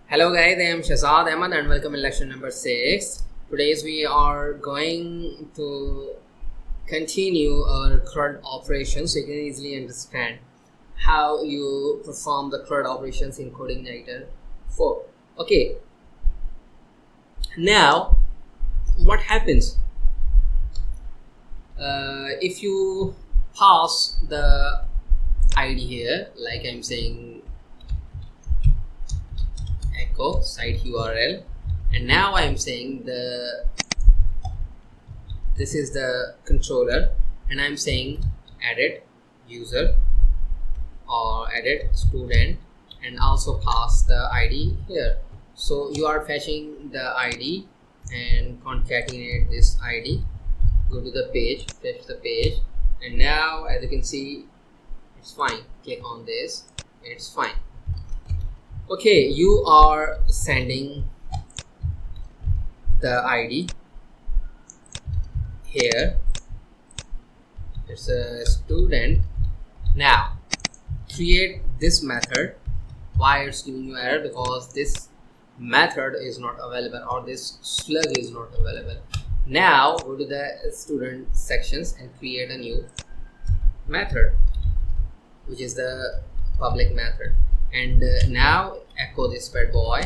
Hello guys, I am Shazad Ahmed and welcome in lecture number 6. Today we are going to continue our CRUD operations so you can easily understand how you perform the CRUD operations in Codeigniter 4. Okay, now what happens if you pass the ID here, like I'm saying echo site URL, and now I'm saying this is the controller, and I'm saying edit user or edit student, and also pass the ID here. So you are fetching the ID and concatenate this ID, go to the page, fetch the page, and now as you can see it's fine. Click on this, it's fine. Okay, you are sending the ID here, it's a student. Now create this method. Why it's giving you error? Because this method is not available, or this slug is not available. Now go to the student sections and create a new method, which is the public method, and now echo this bad boy.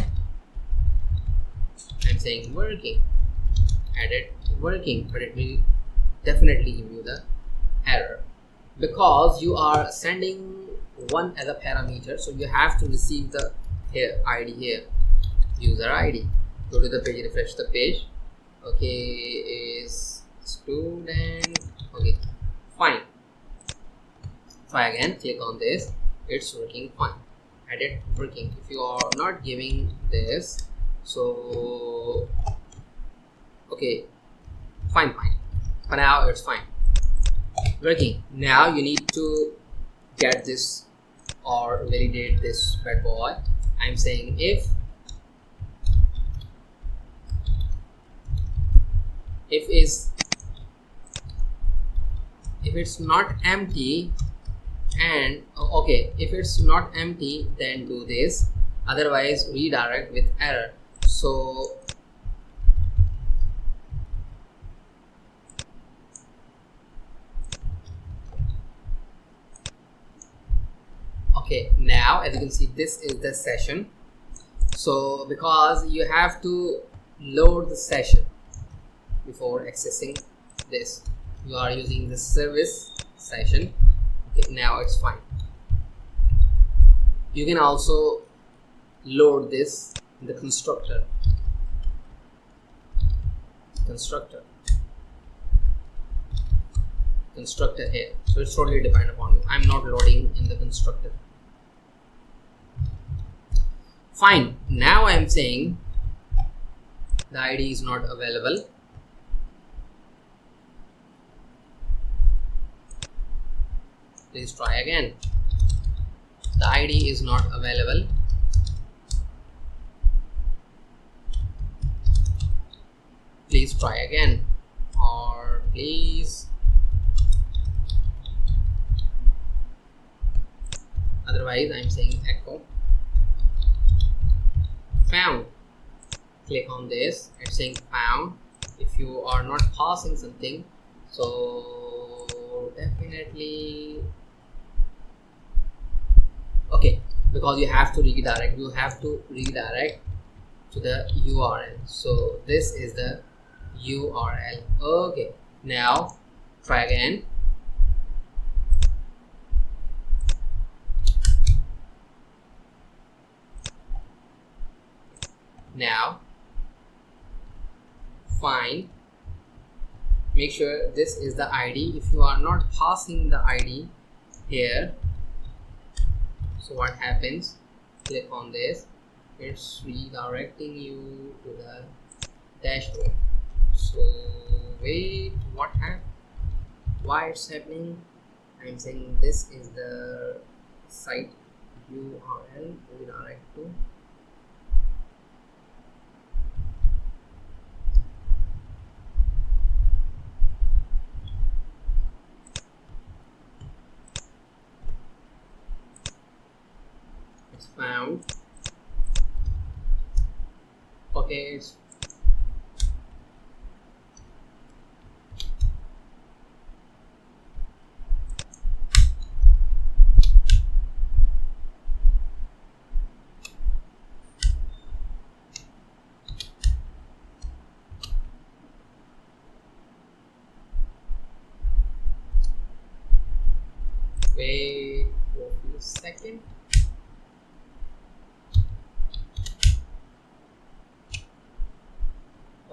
I'm saying working, edit working, but it will definitely give you the error because you are sending one as a parameter, so you have to receive the ID here, user ID. Go to the page, refresh the page. Okay, is student. Okay, fine. Try again, click on this, it's working fine. Edit working. If you are not giving this, so okay, fine, for now it's fine, working. Now you need to get this or validate this bad boy. I'm saying if it's not empty, and okay, if it's not empty then do this, otherwise redirect with error. So okay, now as you can see this is the session. So because you have to load the session before accessing this, you are using the service session. Okay, now it's fine. You can also load this in the constructor here, so it's totally dependent upon you. I'm not loading in the constructor. Fine. Now I'm saying the ID is not available. Please try again. The ID is not available. Please try again, or please, otherwise I'm saying echo found. Click on this, it's saying found. If you are not passing something, so definitely okay, because you have to redirect to the URL. So this is the URL. Okay, now try again. Now fine, make sure this is the ID. If you are not passing the ID here, so what happens? Click on this, it's redirecting you to the dashboard. So wait, why it's happening? I'm saying this is the site URL redirect to. It's found. okay, it's wait for a few seconds.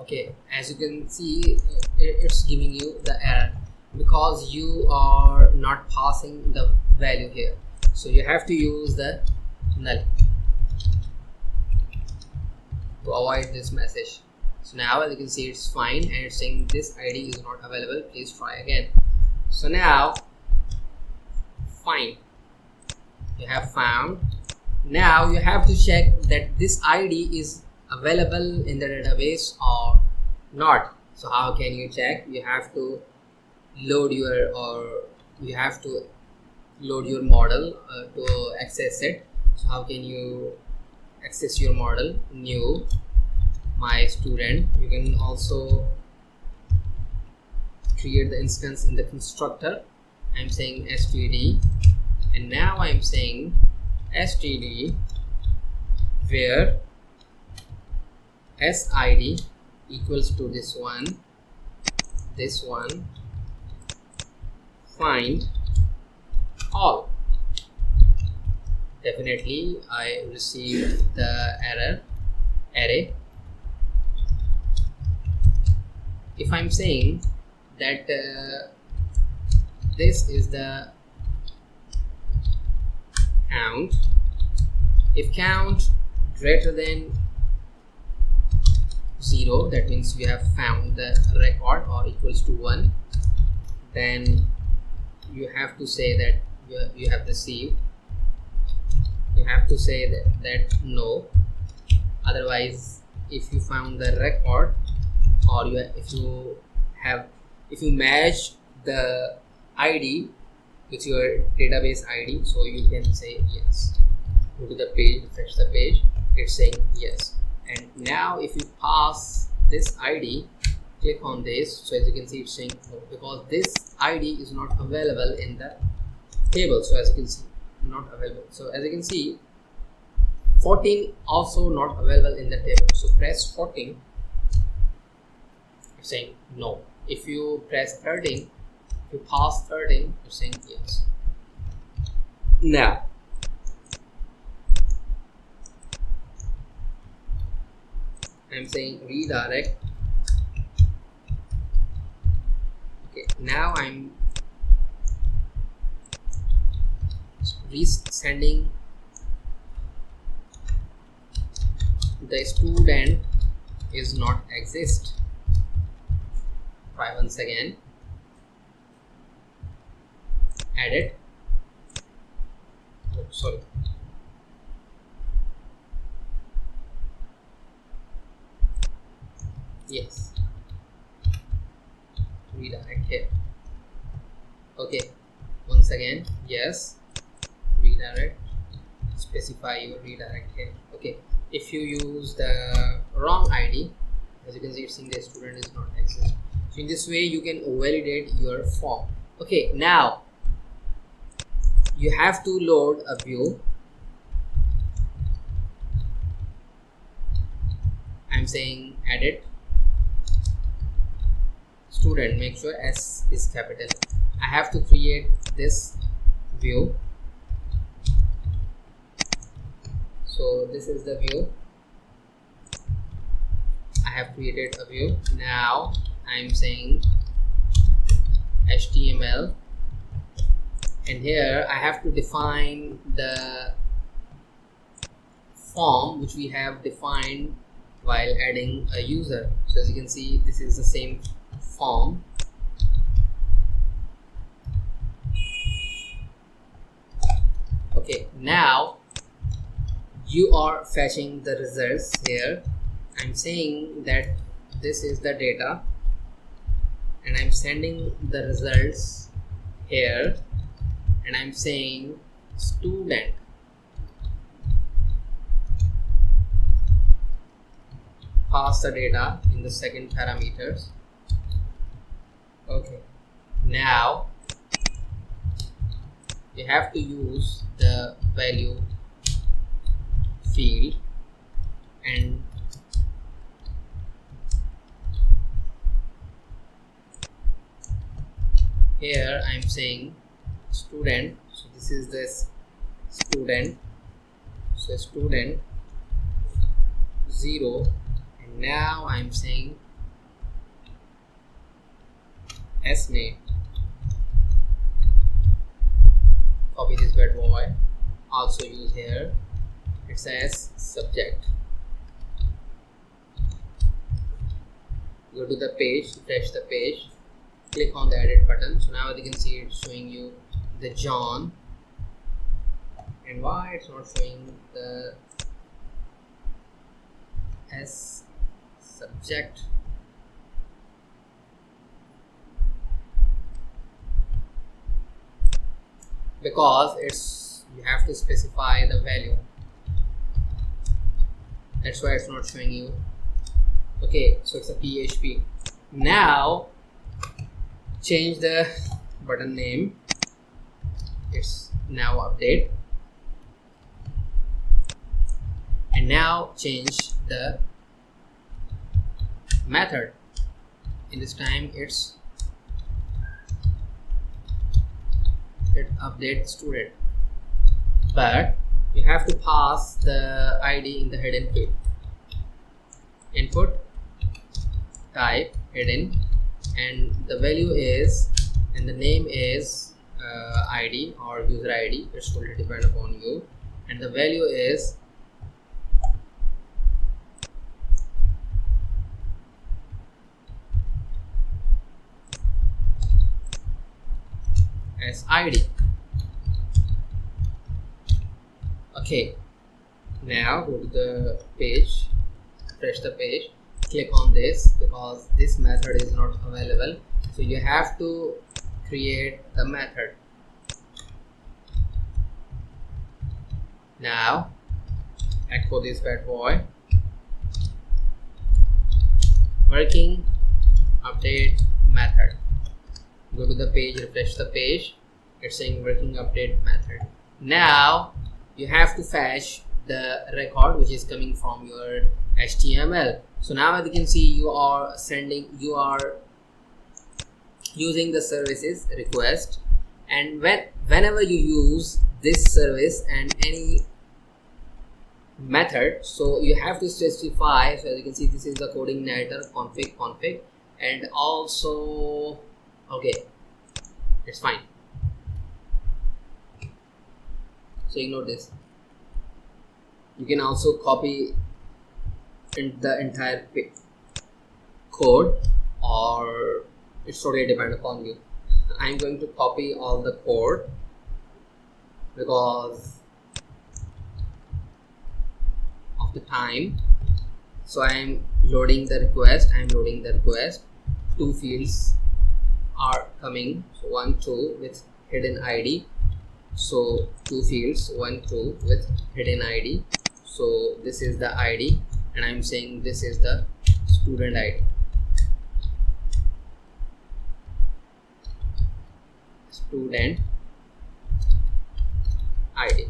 Okay, as you can see, it's giving you the error because you are not passing the value here. So you have to use the null to avoid this message. So now as you can see, it's fine and it's saying this ID is not available, please try again. So now fine, you have found. Now you have to check that this ID is available in the database or not. So how can you check? You have to load your model to access it. So how can you access your model? New my student. You can also create the instance in the constructor. I'm saying std, and now I'm saying std where sid equals to this one, find all. Definitely I received the error array. If I'm saying that this is the count, if count greater than 0, that means we have found the record, or equals to 1, then you have to say that you have received. You have to say that no. Otherwise, if you found the record, or if you match the ID with your database ID, so you can say yes. Go to the page, refresh the page, it's saying yes. And now if you pass this ID, click on this, so as you can see it's saying no, because this ID is not available in the table. So as you can see, not available. So as you can see, 14 also not available in the table. So press 14, it's saying no. If you press 13, if you pass 13, you're saying yes. Now I'm saying redirect. Okay, now I'm resending the student is not exist. Try once again. Edit. Oh, sorry. Yes. Redirect here. Okay. Once again, yes. Redirect. Specify your redirect here. Okay. If you use the wrong ID, as you can see, it's saying the student is not exist. So in this way, you can validate your form. Okay. Now you have to load a view. I'm saying edit. Student, make sure S is capital. I have to create this view. So this is the view. I have created a view. Now I'm saying HTML, and here I have to define the form which we have defined while adding a user. So as you can see, this is the same form. Okay, now you are fetching the results here. I'm saying that this is the data, and I'm sending the results here, and I'm saying student. pass the data in the second parameters. Okay, now you have to use the value field, and here I'm saying student, so this is this student, so student 0, and now I'm saying s name. Copy this bad boy, also use here, it says subject. Go to the page, refresh the page, click on the edit button. So now you can see it's showing you the John, and why it's not showing the S subject? Because it's, you have to specify the value, that's why it's not showing you. Okay, so it's a PHP. Now change the button name, it's now update, and now change the method. In this time it's update student, but you have to pass the ID in the hidden field. Input, type hidden, and the value is, and the name is ID or user ID, it's totally depend upon you, and the value is as ID. Okay, now go to the page, refresh the page, click on this, because this method is not available, so you have to create the method. Now echo this bad boy, working update method. Go to the page, refresh the page, it's saying working update method. Now you have to fetch the record which is coming from your HTML. So now as you can see, you are using the services request, and whenever you use this service and any method, so you have to specify. So as you can see, this is the Codeigniter config, and also okay, it's fine, so ignore this. You can also copy in the entire code, or it's totally depend upon you. I'm going to copy all the code because of the time. So I'm loading the request, two fields are coming, so 1 2 with hidden ID, so two fields 1 2 with hidden ID. So this is the ID, and I'm saying this is the student ID. Student ID.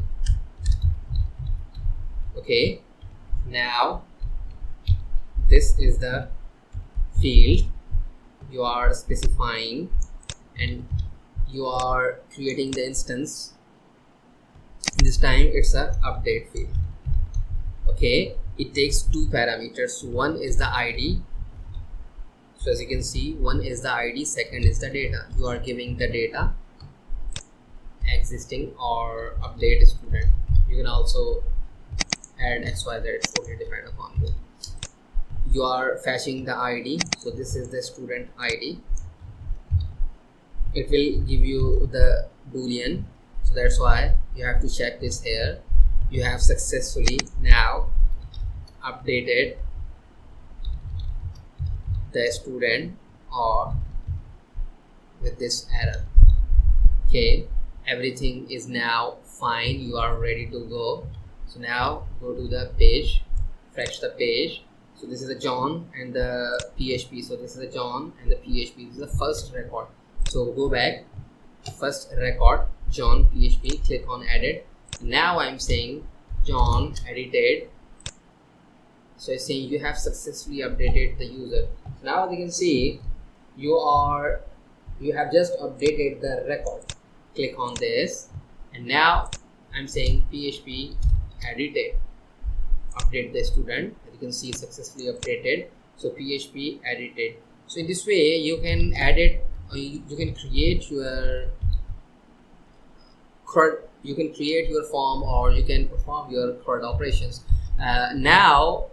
Okay, now this is the field you are specifying, and you are creating the instance. This time it's a update field. Okay, it takes two parameters. One is the ID, so as you can see, one is the ID, second is the data. You are giving the data existing or update student. You can also add XYZ, it's totally depend upon you. You are fetching the ID, so this is the student ID. It will give you the boolean, so that's why you have to check this here. You have successfully now updated the student or with this error. Okay, everything is now fine, you are ready to go. So now go to the page, refresh the page, So this is a John and the PHP. So this is a John and the PHP. This is the first record. So go back, first record, John PHP, click on edit. Now I'm saying John edited. So it's saying you have successfully updated the user. Now as you can see, you have just updated the record. Click on this, and now I'm saying PHP edited, update the student. As you can see, successfully updated. So PHP edited. So in this way you can edit, you can create your CRUD, you can create your form, or you can perform your CRUD operations. Now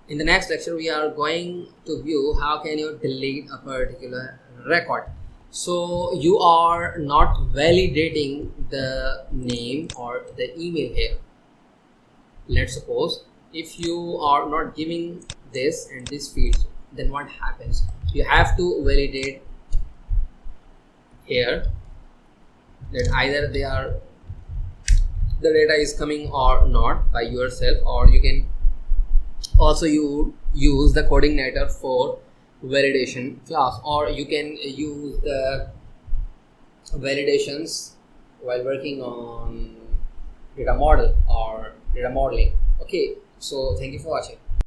in the next lecture we are going to view how can you delete a particular record. So you are not validating the name or the email here. Let's suppose if you are not giving this and this field, then what happens? You have to validate here that either the data is coming or not by yourself, or you can also use the Codeigniter for validation class, or you can use the validations while working on data model or data modeling. Okay, so thank you for watching.